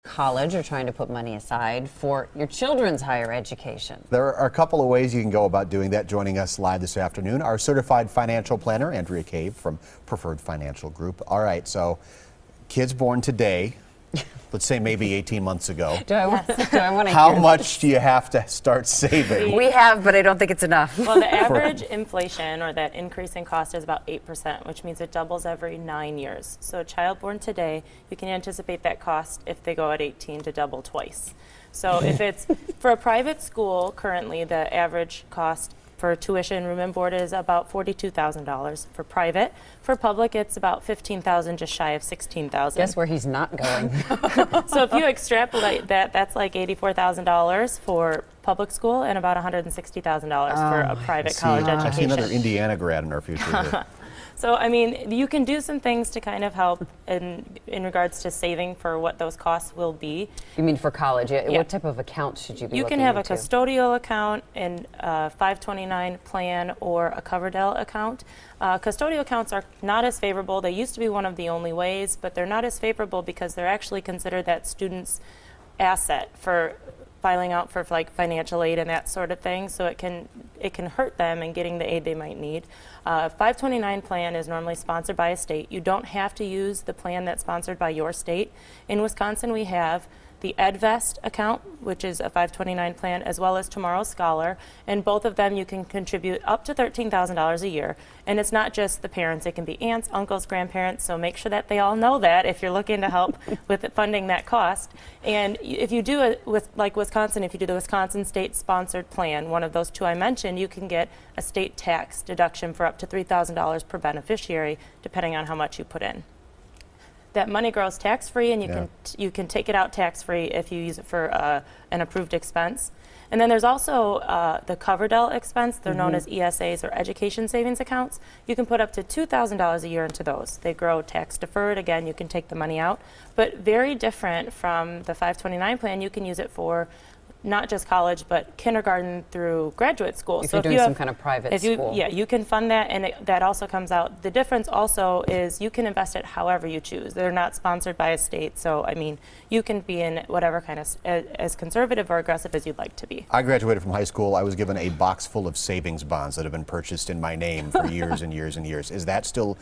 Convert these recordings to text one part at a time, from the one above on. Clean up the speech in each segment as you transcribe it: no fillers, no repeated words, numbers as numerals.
college or trying to put money aside for your children's higher education. There are a couple of ways you can go about doing that. Joining us live this afternoon, our certified financial planner, Andrea Cave from Preferred Financial Group. All right, so kids born today, let's say maybe 18 months ago. Do I want to How much do you have to start saving? We have, but I don't think it's enough. Well, the average inflation, or that increase in cost, is about 8%, which means it doubles every 9 years. So a child born today, you can anticipate that cost, if they go at 18, to double twice. So if it's for a private school, currently the average cost for tuition, room and board is about $42,000 for private. For public, it's about $15,000, just shy of $16,000. Guess where he's not going. So if you extrapolate that, that's like $84,000 for public school and about $160,000 for a private college education. I see another Indiana grad in our future here. So, I mean, you can do some things to kind of help in regards to saving for what those costs will be. You mean for college? Yeah. Yeah. What type of account should you be You looking can have into? a custodial account and a 529 plan or a Coverdell account. Custodial accounts are not as favorable. They used to be one of the only ways, but they're not as favorable because they're actually considered that student's asset for filing out for like financial aid and that sort of thing, so it can hurt them in getting the aid they might need. 529 plan is normally sponsored by a state. You don't have to use the plan that's sponsored by your state. In Wisconsin, we have the EdVest account, which is a 529 plan, as well as Tomorrow's Scholar, and both of them you can contribute up to $13,000 a year. And it's not just the parents, it can be aunts, uncles, grandparents, so make sure that they all know that if you're looking to help with funding that cost. And if you do it with, like Wisconsin, if you do the Wisconsin state-sponsored plan, one of those two I mentioned, you can get a state tax deduction for up to $3,000 per beneficiary, depending on how much you put in. That money grows tax-free, and you can take it out tax-free if you use it for an approved expense. And then there's also the Coverdell expense. They're known as ESAs, or education savings accounts. You can put up to $2,000 a year into those. They grow tax-deferred. Again, you can take the money out. But very different from the 529 plan, you can use it for not just college, but kindergarten through graduate school. If so you're doing some kind of private school. Yeah, you can fund that, and that also comes out. The difference also is you can invest it however you choose. They're not sponsored by a state, so I mean, you can be in whatever kind of, as conservative or aggressive as you'd like to be. I graduated from high school. I was given a box full of savings bonds that have been purchased in my name for years and years and years. Is that still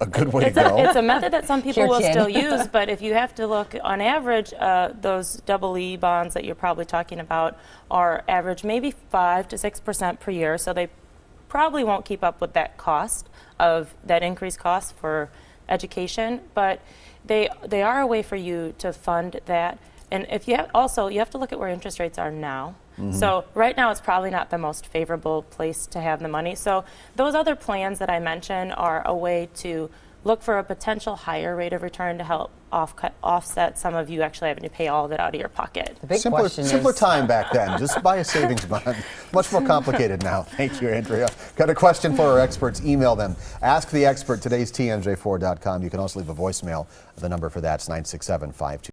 a good way to go? It's a method that some people will still use, but if you have to look, on average, those double E bonds that you're probably talking about are average maybe 5 to 6% per year, so they probably won't keep up with that cost of that increased cost for education, but they are a way for you to fund that. And if you have, also, you have to look at where interest rates are now. So right now it's probably not the most favorable place to have the money. So those other plans that I mentioned are a way to look for a potential higher rate of return to help offset some of you actually having to pay all of it out of your pocket. The big Simpler time back then. Just buy a savings bond. Much more complicated now. Thank you, Andrea. Got a question for our experts? Email them. Ask the expert, today's TMJ4.com. You can also leave a voicemail. The number for that's 967-52.